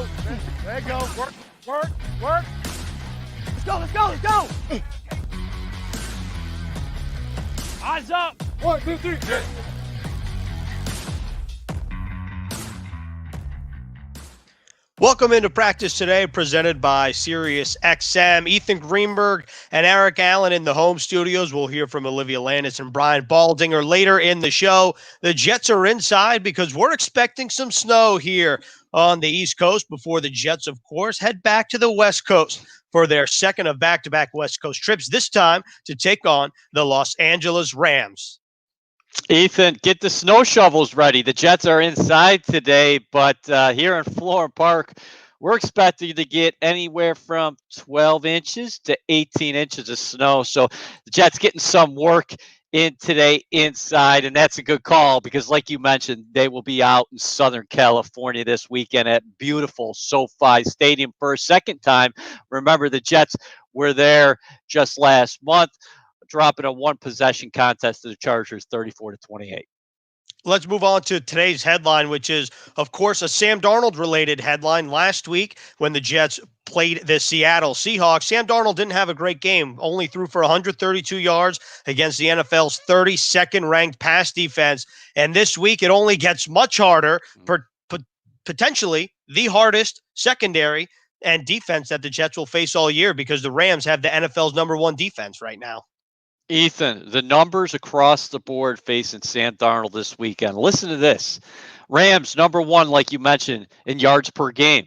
go. There you go. Work. Let's go. Eyes up. 1, 2, 3. Yeah. Welcome into practice today, presented by SiriusXM. Ethan Greenberg and Eric Allen in the home studios. We'll hear from Olivia Landis and Brian Baldinger later in the show. The Jets are inside because we're expecting some snow here on the East Coast before the Jets, of course, head back to the West Coast for their second of back-to-back West Coast trips, this time to take on the Los Angeles Rams. Ethan, get the snow shovels ready. The Jets are inside today, but here in Florham Park, we're expecting to get anywhere from 12 inches to 18 inches of snow. So the Jets getting some work in today inside, and that's a good call because, like you mentioned, they will be out in Southern California this weekend at beautiful SoFi Stadium for a second time. Remember, the Jets were there just last month, dropping a one-possession contest to the Chargers 34-28. Let's move on to today's headline, which is, of course, a Sam Darnold-related headline. Last week, when the Jets played the Seattle Seahawks, Sam Darnold didn't have a great game, only threw for 132 yards against the NFL's 32nd ranked pass defense. And this week, it only gets much harder, potentially the hardest secondary and defense that the Jets will face all year because the Rams have the NFL's number one defense right now. Ethan, the numbers across the board facing Sam Darnold this weekend. Listen to this. Rams, number one, like you mentioned, in yards per game.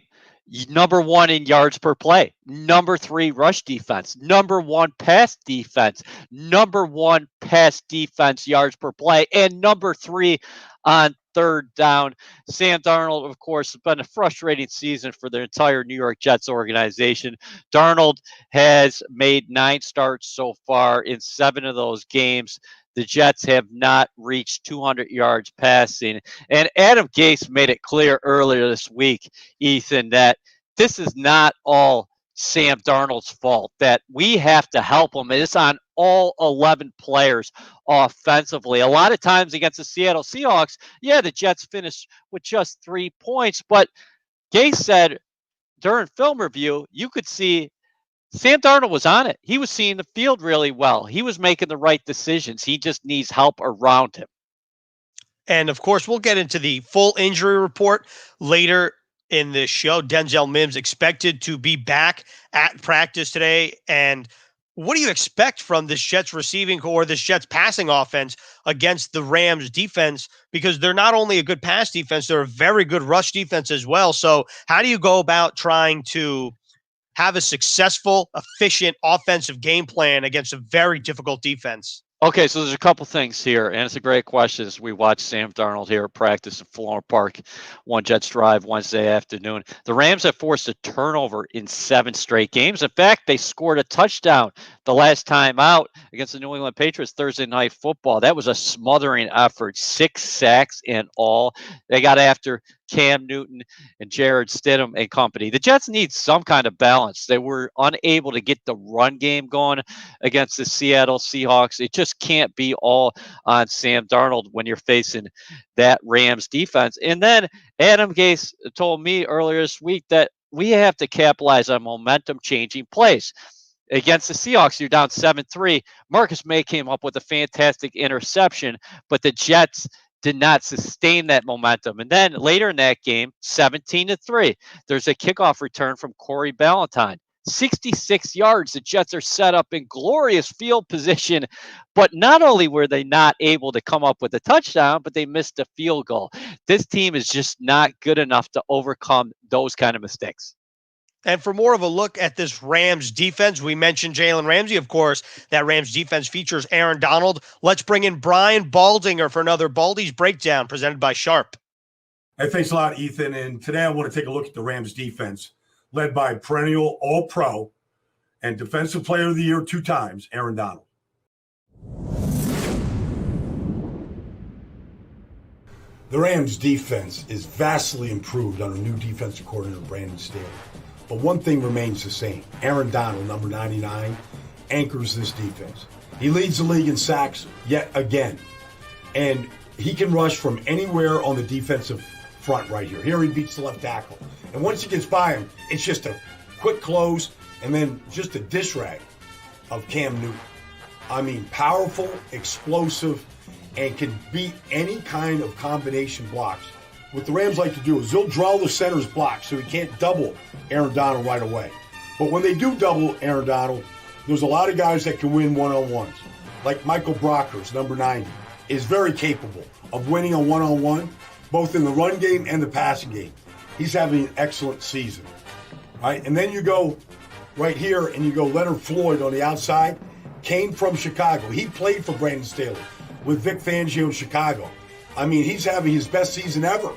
Number one in yards per play. Number three rush defense. Number one pass defense. Number one pass defense yards per play. And number three on third down. Sam Darnold, of course, has been a frustrating season for the entire New York Jets organization. Darnold has made 9 starts so far. In 7 of those games, the Jets have not reached 200 yards passing. And Adam Gase made it clear earlier this week, Ethan, that this is not all Sam Darnold's fault, that we have to help him. It's on all 11 players offensively. A lot of times against the Seattle Seahawks, the Jets finished with just 3 points. But Gase said during film review, you could see Sam Darnold was on it. He was seeing the field really well. He was making the right decisions. He just needs help around him. And, of course, we'll get into the full injury report later in this show. Denzel Mims expected to be back at practice today. And what do you expect from this Jets receiving core, this Jets passing offense against the Rams defense? Because they're not only a good pass defense, they're a very good rush defense as well. So how do you go about trying to have a successful, efficient offensive game plan against a very difficult defense? Okay, so there's a couple things here, and it's a great question as we watch Sam Darnold here at practice in Florham Park, one Jets Drive Wednesday afternoon. The Rams have forced a turnover in 7 straight games. In fact, they scored a touchdown the last time out against the New England Patriots Thursday Night Football. That was a smothering effort, 6 sacks in all. They got after Cam Newton and Jared Stidham and company. The Jets need some kind of balance. They were unable to get the run game going against the Seattle Seahawks. It just can't be all on Sam Darnold when you're facing that Rams defense. And then Adam Gase told me earlier this week that we have to capitalize on momentum-changing plays. Against the Seahawks, you're down 7-3. Marcus May came up with a fantastic interception, but the Jets did not sustain that momentum. And then later in that game, 17-3, there's a kickoff return from Corey Ballantyne. 66 yards. The Jets are set up in glorious field position, but not only were they not able to come up with a touchdown, but they missed a field goal. This team is just not good enough to overcome those kind of mistakes. And for more of a look at this Rams defense, we mentioned Jalen Ramsey, of course. That Rams defense features Aaron Donald. Let's bring in Brian Baldinger for another Baldy's Breakdown presented by Sharp. Hey, thanks a lot, Ethan. And today I want to take a look at the Rams defense, led by perennial All-Pro and Defensive Player of the Year 2 times, Aaron Donald. The Rams defense is vastly improved under new defensive coordinator Brandon Staley. But one thing remains the same. Aaron Donald, number 99, anchors this defense. He leads the league in sacks yet again. And he can rush from anywhere on the defensive front right here. Here he beats the left tackle. And once he gets by him, it's just a quick close and then just a dish rag of Cam Newton. I mean, powerful, explosive, and can beat any kind of combination blocks. What the Rams like to do is they'll draw the center's block so he can't double Aaron Donald right away. But when they do double Aaron Donald, there's a lot of guys that can win one-on-ones. Like Michael Brockers, number 90, is very capable of winning a one-on-one, both in the run game and the passing game. He's having an excellent season. Right? And then you go right here and you go Leonard Floyd on the outside, came from Chicago. He played for Brandon Staley with Vic Fangio in Chicago. I mean, he's having his best season ever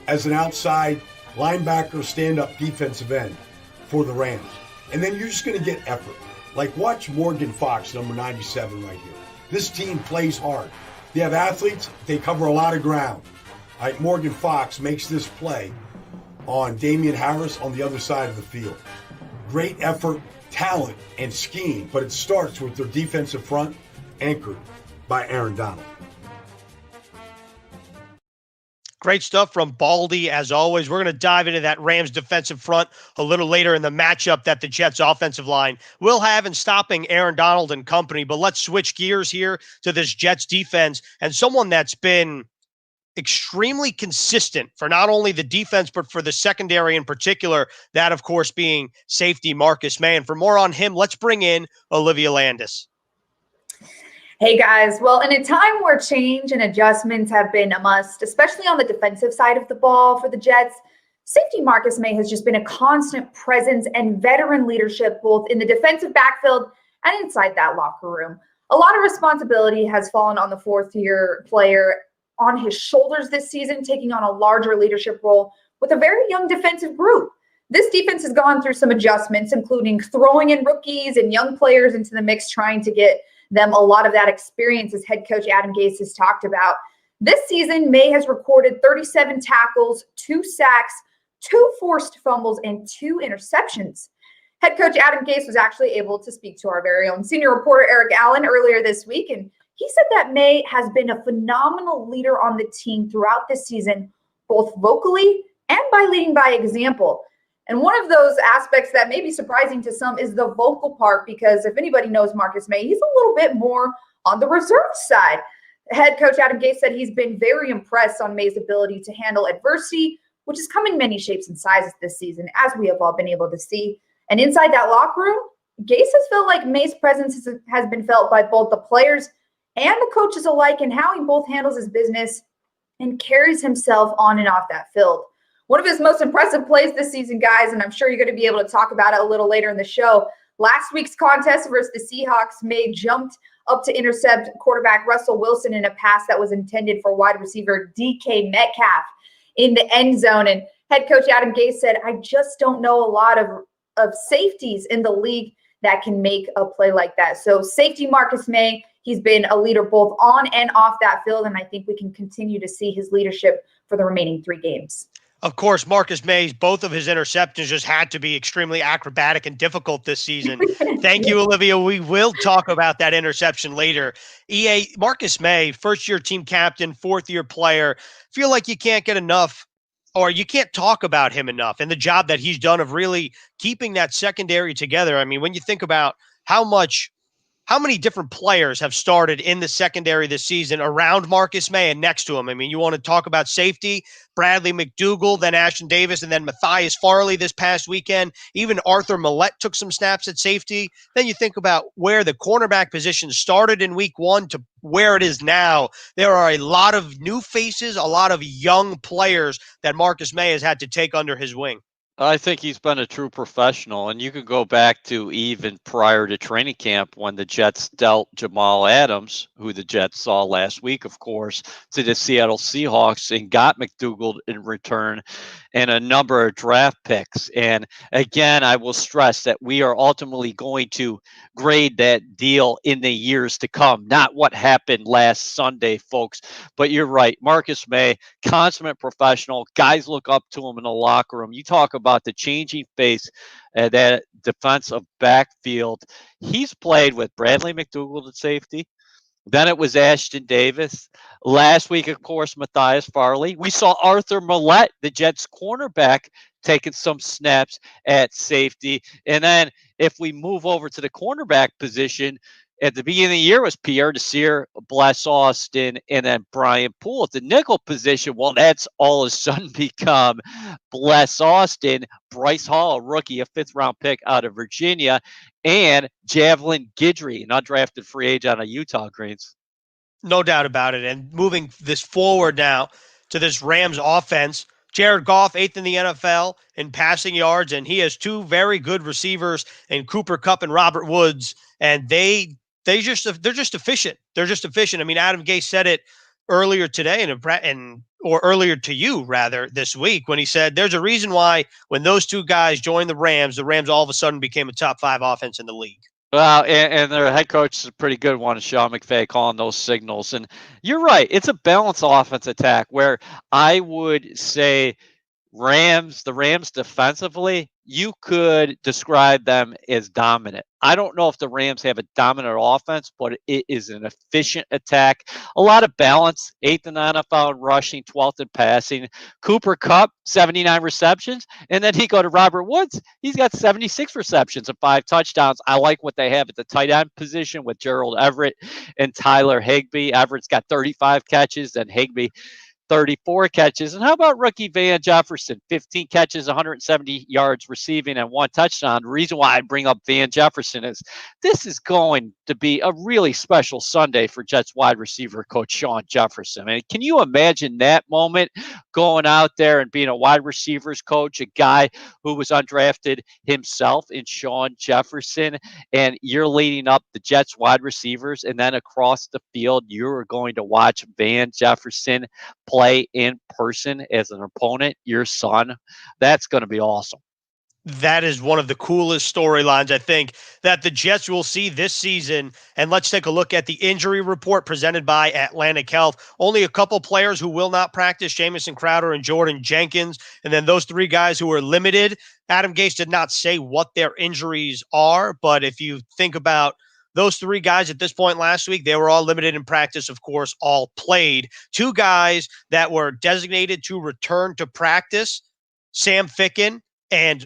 as an outside linebacker, stand-up defensive end for the Rams. And then you're just going to get effort. Like, watch Morgan Fox, number 97 right here. This team plays hard. They have athletes. They cover a lot of ground. All right, Morgan Fox makes this play on Damian Harris on the other side of the field. Great effort, talent, and scheme, but it starts with their defensive front anchored by Aaron Donald. Great stuff from Baldy, as always. We're going to dive into that Rams defensive front a little later in the matchup that the Jets offensive line will have in stopping Aaron Donald and company. But let's switch gears here to this Jets defense and someone that's been extremely consistent for not only the defense, but for the secondary in particular, that, of course, being safety Marcus Maye. And for more on him, let's bring in Olivia Landis. Hey guys, well, in a time where change and adjustments have been a must, especially on the defensive side of the ball for the Jets, safety Marcus Maye has just been a constant presence and veteran leadership both in the defensive backfield and inside that locker room. A lot of responsibility has fallen on the fourth-year player on his shoulders this season, taking on a larger leadership role with a very young defensive group. This defense has gone through some adjustments, including throwing in rookies and young players into the mix, trying to get them a lot of that experience, as head coach Adam Gase has talked about. This season, Maye has recorded 37 tackles, 2 sacks, 2 forced fumbles, and 2 interceptions. Head coach Adam Gase was actually able to speak to our very own senior reporter Eric Allen earlier this week, and he said that Maye has been a phenomenal leader on the team throughout this season, both vocally and by leading by example. And one of those aspects that may be surprising to some is the vocal part, because if anybody knows Marcus Maye, he's a little bit more on the reserved side. Head coach Adam Gase said he's been very impressed on Maye's ability to handle adversity, which has come in many shapes and sizes this season, as we have all been able to see. And inside that locker room, Gase has felt like Maye's presence has been felt by both the players and the coaches alike, and how he both handles his business and carries himself on and off that field. One of his most impressive plays this season, guys, and I'm sure you're going to be able to talk about it a little later in the show. Last week's contest versus the Seahawks, Maye jumped up to intercept quarterback Russell Wilson in a pass that was intended for wide receiver DK Metcalf in the end zone. And head coach Adam Gase said, I just don't know a lot of safeties in the league that can make a play like that. So safety Marcus Maye, he's been a leader both on and off that field, and I think we can continue to see his leadership for the remaining 3 games. Of course, Marcus Maye's, both of his interceptions just had to be extremely acrobatic and difficult this season. Thank you, Olivia. We will talk about that interception later. Marcus Maye, first-year team captain, fourth-year player, feel like you can't get enough, or you can't talk about him enough and the job that he's done of really keeping that secondary together. I mean, when you think about how many different players have started in the secondary this season around Marcus Maye and next to him. I mean, you want to talk about safety, Bradley McDougald, then Ashton Davis, and then Matthias Farley this past weekend. Even Arthur Millette took some snaps at safety. Then you think about where the cornerback position started in week 1 to where it is now. There are a lot of new faces, a lot of young players that Marcus Maye has had to take under his wing. I think he's been a true professional, and you can go back to even prior to training camp when the Jets dealt Jamal Adams, who the Jets saw last week, of course, to the Seattle Seahawks and got McDougald in return and a number of draft picks. And again, I will stress that we are ultimately going to grade that deal in the years to come, not what happened last Sunday, folks. But you're right, Marcus Maye, consummate professional. Guys look up to him in the locker room. You talk about the changing face at that defensive backfield. He's played with Bradley McDougald at safety. Then it was Ashton Davis. Last week, of course, Matthias Farley. We saw Arthur Millette, the Jets cornerback, taking some snaps at safety. And then if we move over to the cornerback position, at the beginning of the year was Pierre Desir, Bless Austin, and then Brian Poole. At the nickel position, well, that's all of a sudden become Bless Austin, Bryce Hall, a rookie, a fifth-round pick out of Virginia, and Javelin Guidry, an undrafted free agent out of Utah, Greens. No doubt about it. And moving this forward now to this Rams offense, Jared Goff, 8th in the NFL in passing yards, and he has two very good receivers in Cooper Kupp and Robert Woods, and they're just efficient. They're just efficient. I mean, Adam Gase said it earlier today or earlier to you rather this week when he said there's a reason why when those two guys joined the Rams all of a sudden became a top 5 offense in the league. Well, and their head coach is a pretty good one, Sean McVay, calling those signals. And you're right. It's a balanced offense attack where I would say the Rams defensively, you could describe them as dominant. I don't know if the Rams have a dominant offense, but it is an efficient attack. A lot of balance, 8th in the NFL in rushing, 12th in passing. Cooper Kupp, 79 receptions. And then you go to Robert Woods. He's got 76 receptions and 5 touchdowns. I like what they have at the tight end position with Gerald Everett and Tyler Higbee. Everett's got 35 catches and Higbee 34 catches. And how about rookie Van Jefferson? 15 catches, 170 yards receiving, and 1 touchdown. The reason why I bring up Van Jefferson is this is going to be a really special Sunday for Jets wide receiver coach Sean Jefferson. I mean, can you imagine that moment going out there and being a wide receivers coach, a guy who was undrafted himself in Sean Jefferson, and you're leading up the Jets wide receivers, and then across the field, you're going to watch Van Jefferson play in person as an opponent, your son. That's going to be awesome. That is one of the coolest storylines, I think, that the Jets will see this season. And let's take a look at the injury report presented by Atlantic Health. Only a couple players who will not practice, Jamison Crowder and Jordan Jenkins. And then those 3 guys who are limited. Adam Gase did not say what their injuries are, but if you think about those 3 guys at this point last week, they were all limited in practice, of course, all played. 2 guys that were designated to return to practice, Sam Ficken and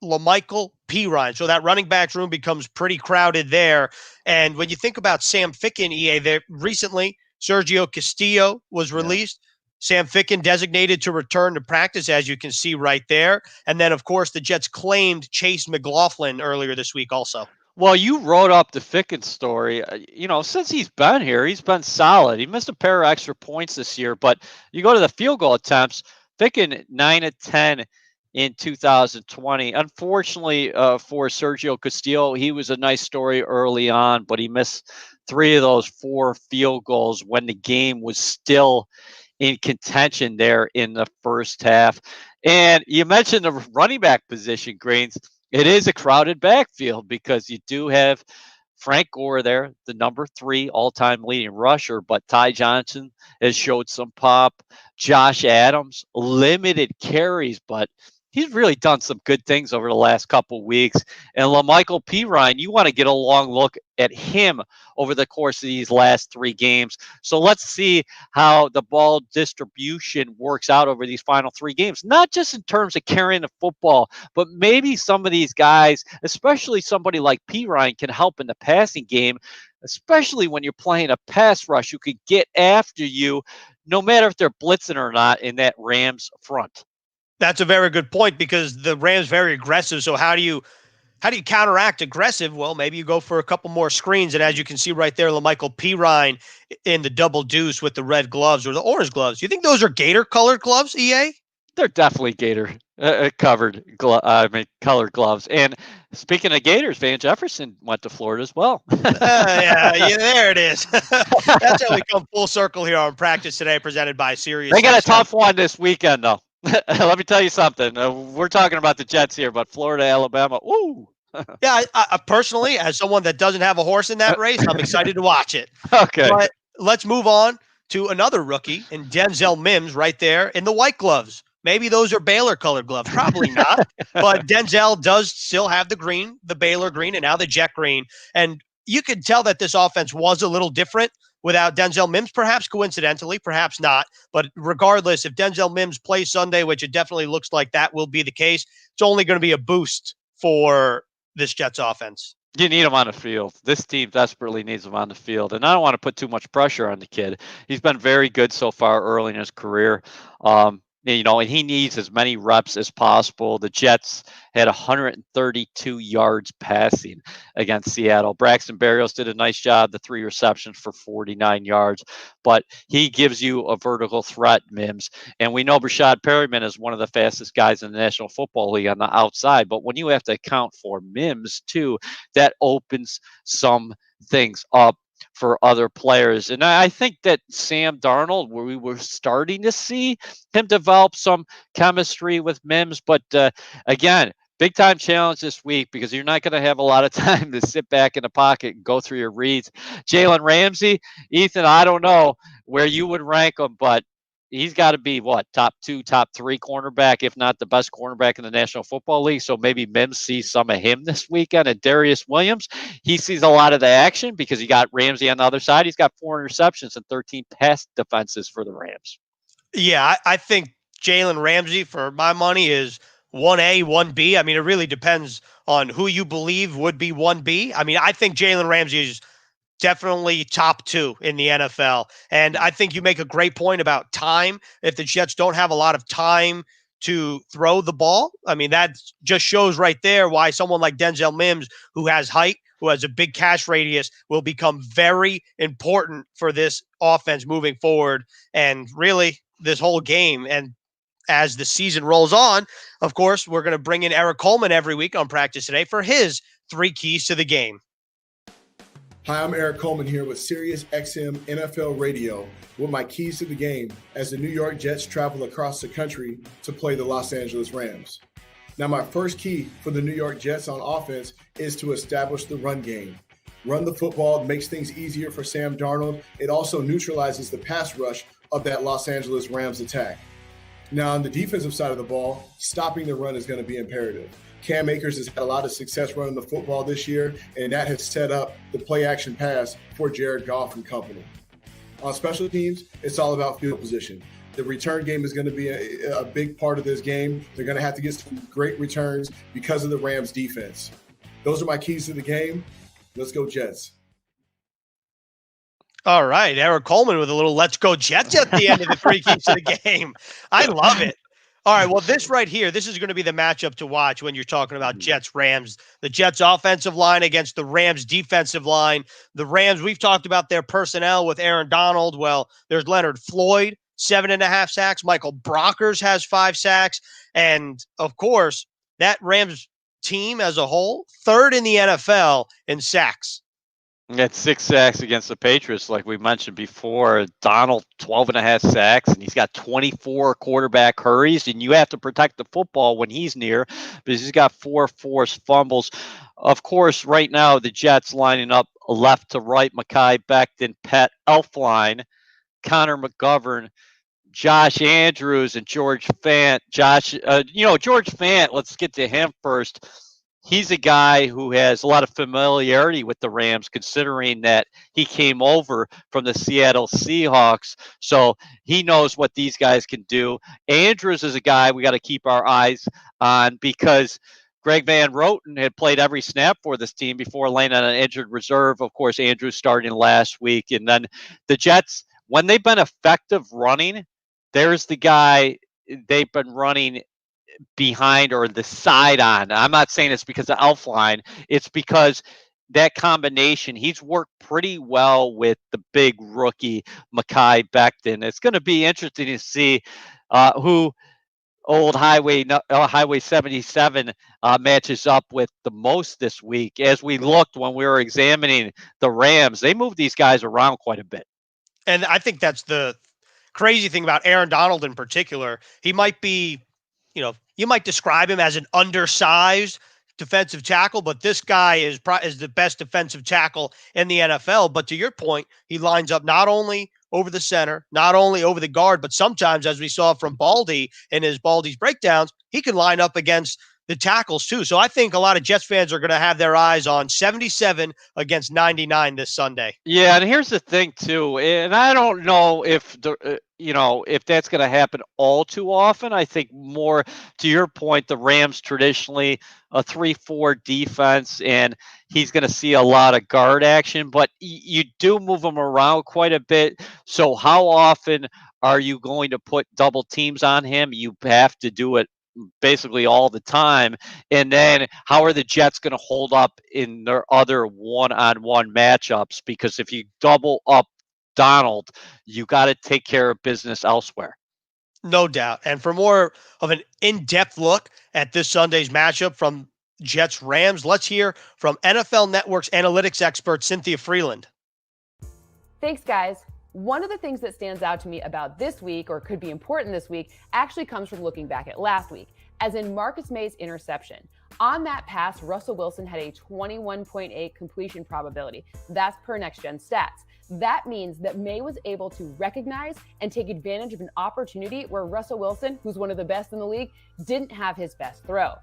La'Mical Perine. So that running backs room becomes pretty crowded there. And when you think about Sam Ficken, there recently, Sergio Castillo was released. Sam Ficken designated to return to practice, as you can see right there. And then, of course, the Jets claimed Chase McLaughlin earlier this week also. Well, you wrote up the Ficken story. Since he's been here, he's been solid. He missed a pair of extra points this year, but you go to the field goal attempts, Ficken 9 of 10 in 2020. Unfortunately for Sergio Castillo, he was a nice story early on, but he missed 3 of those 4 field goals when the game was still in contention there in the first half. And you mentioned the running back position, Greens. It is a crowded backfield because you do have Frank Gore there, the number 3 all-time leading rusher, but Ty Johnson has showed some pop. Josh Adams, limited carries, but he's really done some good things over the last couple weeks. And La'Mical Perine, you want to get a long look at him over the course of these last 3 games. So let's see how the ball distribution works out over these final 3 games, not just in terms of carrying the football, but maybe some of these guys, especially somebody like Perine, can help in the passing game, especially when you're playing a pass rush who could get after you, no matter if they're blitzing or not in that Rams front. That's a very good point because the Rams very aggressive. So how do you counteract aggressive? Well, maybe you go for a couple more screens. And as you can see right there, La'Mical Perine in the double deuce with the red gloves or the orange gloves. You think those are Gator colored gloves, EA? They're definitely Gator colored gloves. And speaking of Gators, Van Jefferson went to Florida as well. Yeah, there it is. That's how we come full circle here on Practice Today, presented by Sirius. They got a tough one this weekend, though. Let me tell you something. We're talking about the Jets here, but Florida, Alabama, woo. Yeah, I personally, as someone that doesn't have a horse in that race, I'm excited to watch it. Okay. But let's move on to another rookie in Denzel Mims right there in the white gloves. Maybe those are Baylor colored gloves. Probably not. But Denzel does still have the green, the Baylor green, and now the Jet green. And you could tell that this offense was a little different without Denzel Mims, perhaps coincidentally, perhaps not. But regardless, if Denzel Mims plays Sunday, which it definitely looks like that will be the case, it's only going to be a boost for this Jets offense. You need him on the field. This team desperately needs him on the field. And I don't want to put too much pressure on the kid. He's been very good so far early in his career. And he needs as many reps as possible. The Jets had 132 yards passing against Seattle. Braxton Berrios did a nice job, the 3 receptions for 49 yards. But he gives you a vertical threat, Mims. And we know Brashad Perryman is one of the fastest guys in the National Football League on the outside. But when you have to account for Mims, too, that opens some things up for other players. And I think that Sam Darnold, where we were starting to see him develop some chemistry with Mims, but again, big time challenge this week because you're not going to have a lot of time to sit back in the pocket and go through your reads. Jalen Ramsey, Ethan, I don't know where you would rank him, but he's got to be top 2, top 3 cornerback, if not the best cornerback in the National Football League. So maybe Mims sees some of him this weekend. And Darius Williams, he sees a lot of the action because you got Ramsey on the other side. He's got 4 interceptions and 13 pass defenses for the Rams. Yeah, I think Jalen Ramsey, for my money, is 1A, 1B. I mean, it really depends on who you believe would be 1B. I mean, I think Jalen Ramsey is definitely top 2 in the NFL. And I think you make a great point about time. If the Jets don't have a lot of time to throw the ball, I mean, that just shows right there why someone like Denzel Mims, who has height, who has a big catch radius, will become very important for this offense moving forward. And really this whole game. And as the season rolls on, of course, we're going to bring in Eric Coleman every week on Practice Today for his 3 keys to the game. Hi, I'm Eric Coleman here with Sirius XM NFL Radio with my keys to the game as the New York Jets travel across the country to play the Los Angeles Rams. Now, my first key for the New York Jets on offense is to establish the run game. Run the football makes things easier for Sam Darnold. It also neutralizes the pass rush of that Los Angeles Rams attack. Now, on the defensive side of the ball, stopping the run is going to be imperative. Cam Akers has had a lot of success running the football this year, and that has set up the play-action pass for Jared Goff and company. On special teams, it's all about field position. The return game is going to be a big part of this game. They're going to have to get some great returns because of the Rams' defense. Those are my keys to the game. Let's go Jets. All right, Eric Coleman with a little "Let's go Jets" at the end of the 3 keys to the game. I love it. All right, well, this right here, this is going to be the matchup to watch when you're talking about Jets-Rams. The Jets offensive line against the Rams defensive line. The Rams, we've talked about their personnel with Aaron Donald. Well, there's Leonard Floyd, 7.5 sacks. Michael Brockers has 5 sacks. And, of course, that Rams team as a whole, 3rd in the NFL in sacks. At 6 sacks against the Patriots, like we mentioned before. Donald, 12.5 sacks, and he's got 24 quarterback hurries, and you have to protect the football when he's near because he's got 4 forced fumbles. Of course, right now, the Jets lining up left to right, Mckay Bechten, Pat Elflein, Connor McGovern, Josh Andrews, and George Fant. George Fant, let's get to him first. He's a guy who has a lot of familiarity with the Rams, considering that he came over from the Seattle Seahawks. So he knows what these guys can do. Andrews is a guy we got to keep our eyes on because Greg Van Roten had played every snap for this team before laying on an injured reserve. Of course, Andrews starting last week. And then the Jets, when they've been effective running, there's the guy they've been running behind or the side on. I'm not saying it's because of Elflein. It's because that combination, he's worked pretty well with the big rookie Mckay Bechten. It's going to be interesting to see who old Highway 77 matches up with the most this week. As we looked when we were examining the Rams, they moved these guys around quite a bit. And I think that's the crazy thing about Aaron Donald in particular. He might be, you might describe him as an undersized defensive tackle, but this guy is the best defensive tackle in the NFL. But to your point, he lines up not only over the center, not only over the guard, but sometimes, as we saw from Baldy in his Baldy's breakdowns, he can line up against the tackles too. So I think a lot of Jets fans are going to have their eyes on 77 against 99 this Sunday. Yeah, and here's the thing too, and I don't know if if that's going to happen all too often. I think more to your point, the Rams traditionally a 3-4 defense, and he's going to see a lot of guard action, but you do move him around quite a bit. So how often are you going to put double teams on him? You have to do it basically all the time. And then how are the Jets going to hold up in their other one-on-one matchups? Because if you double up Darnold, you got to take care of business elsewhere. No doubt. And for more of an in-depth look at this Sunday's matchup from Jets-Rams, let's hear from NFL Network's analytics expert, Cynthia Freeland. Thanks, guys. One of the things that stands out to me about this week, or could be important this week, actually comes from looking back at last week, as in Marcus May's interception. On that pass, Russell Wilson had a 21.8 completion probability. That's per Next Gen Stats. That means that May was able to recognize and take advantage of an opportunity where Russell Wilson, who's one of the best in the league, didn't have his best throw.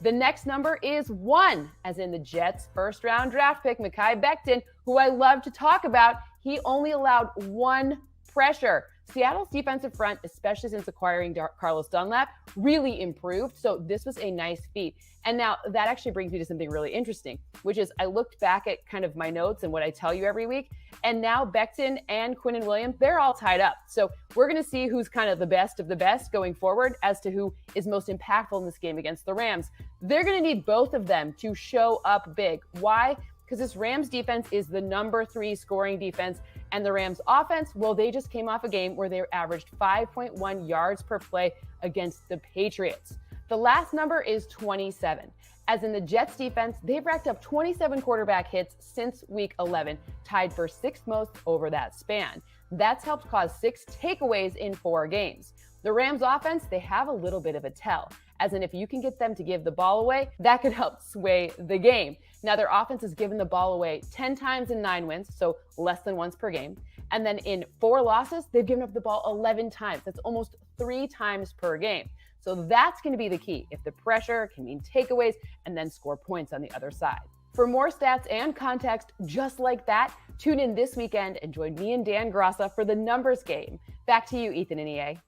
The next number is 1, as in the Jets' first-round draft pick, Mckay Bechten, who I love to talk about. He only allowed 1 pressure. Seattle's defensive front, especially since acquiring Carlos Dunlap, really improved. So this was a nice feat. And now that actually brings me to something really interesting, which is I looked back at kind of my notes and what I tell you every week. And now Bechten and Quinnen Williams, they're all tied up. So we're going to see who's kind of the best of the best going forward as to who is most impactful in this game against the Rams. They're going to need both of them to show up big. Why? Because this Rams defense is the number 3 scoring defense, and the Rams offense, well, they just came off a game where they averaged 5.1 yards per play against the Patriots. The last number is 27. As in the Jets defense, they've racked up 27 quarterback hits since week 11, tied for 6th most over that span. That's helped cause 6 takeaways in 4 games. The Rams offense, they have a little bit of a tell, as in if you can get them to give the ball away, that could help sway the game. Now, their offense has given the ball away 10 times in 9 wins, so less than once per game. And then in 4 losses, they've given up the ball 11 times. That's almost 3 times per game. So that's going to be the key. If the pressure can mean takeaways and then score points on the other side. For more stats and context just like that, tune in this weekend and join me and Dan Grassa for the numbers game. Back to you, Ethan and EA.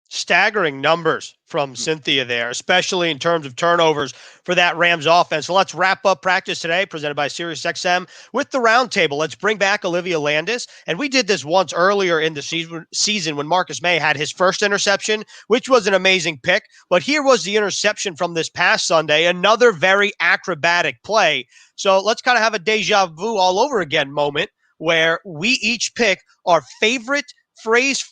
Staggering numbers from Cynthia there, especially in terms of turnovers for that Rams offense. So let's wrap up practice today, presented by SiriusXM, with the roundtable. Let's bring back Olivia Landis. And we did this once earlier in the season when Marcus May had his first interception, which was an amazing pick. But here was the interception from this past Sunday, another very acrobatic play. So let's kind of have a deja vu all over again moment where we each pick our favorite freeze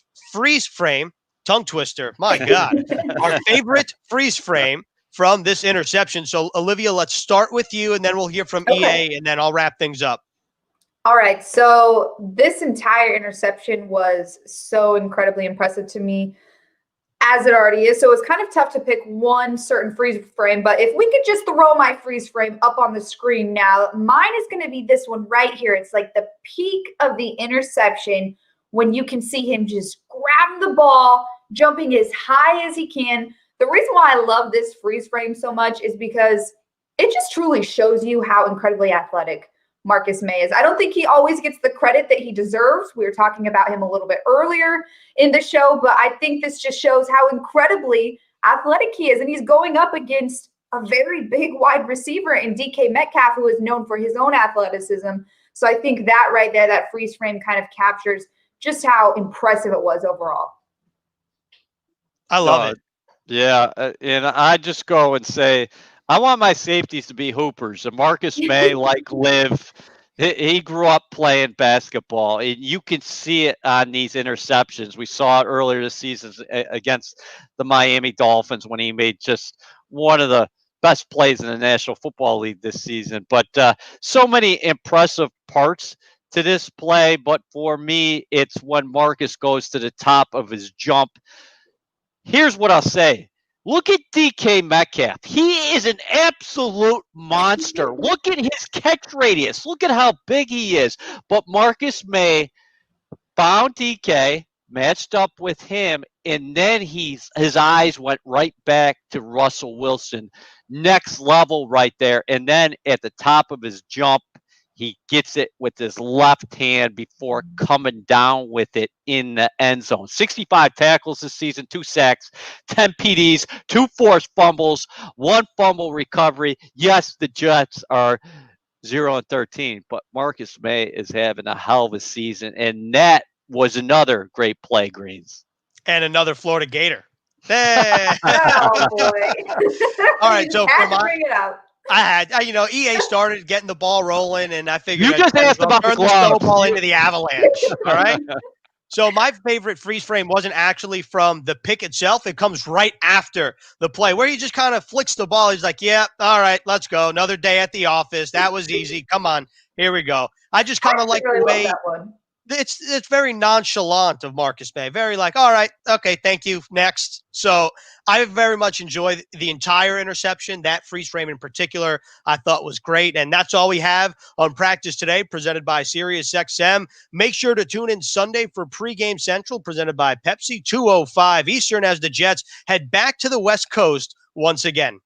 frame, tongue twister, my God, our favorite freeze frame from this interception. So, Olivia, let's start with you, and then we'll hear from EA, and then I'll wrap things up. All right. So this entire interception was so incredibly impressive to me, as it already is. So it's kind of tough to pick one certain freeze frame, but if we could just throw my freeze frame up on the screen now, mine is going to be this one right here. It's like the peak of the interception when you can see him just grabbing the ball, jumping as high as he can. The reason why I love this freeze frame so much is because it just truly shows you how incredibly athletic Marcus May is. I don't think he always gets the credit that he deserves. We were talking about him a little bit earlier in the show, but I think this just shows how incredibly athletic he is. And he's going up against a very big wide receiver in DK Metcalf, who is known for his own athleticism. So I think that right there, that freeze frame kind of captures just how impressive it was overall. I love it. Yeah, and I just go and say, I want my safeties to be hoopers. And Marcus May, like Liv, he grew up playing basketball. And you can see it on these interceptions. We saw it earlier this season against the Miami Dolphins when he made just one of the best plays in the National Football League this season. But so many impressive parts to this play, but for me, it's when Marcus goes to the top of his jump. Here's what I'll say. Look at DK Metcalf. He is an absolute monster. Look at his catch radius. Look at how big he is. But Marcus May found DK, matched up with him, and then his eyes went right back to Russell Wilson. Next level right there. And then at the top of his jump, he gets it with his left hand before coming down with it in the end zone. 65 tackles this season, 2 sacks, 10 PDs, 2 forced fumbles, 1 fumble recovery. Yes, the Jets are 0-13, but Marcus May is having a hell of a season, and that was another great play, Greens. And another Florida Gator. Hey. Oh boy! All right, so had for to bring it up. EA started getting the ball rolling, and I figured You just asked about the turn the glove. snowball into the avalanche. All right. So my favorite freeze frame wasn't actually from the pick itself. It comes right after the play where he just kind of flicks the ball. He's like, yeah, all right, let's go. Another day at the office. That was easy. Come on. Here we go. I just kind of like really the love way that one. it's very nonchalant of Marcus May. Very like, all right, okay, thank you, next. So I very much enjoyed the entire interception. That freeze frame in particular, I thought was great. And that's all we have on Practice Today, presented by SiriusXM. Make sure to tune in Sunday for Pregame Central, presented by Pepsi, 2:05 Eastern, as the Jets head back to the West Coast once again.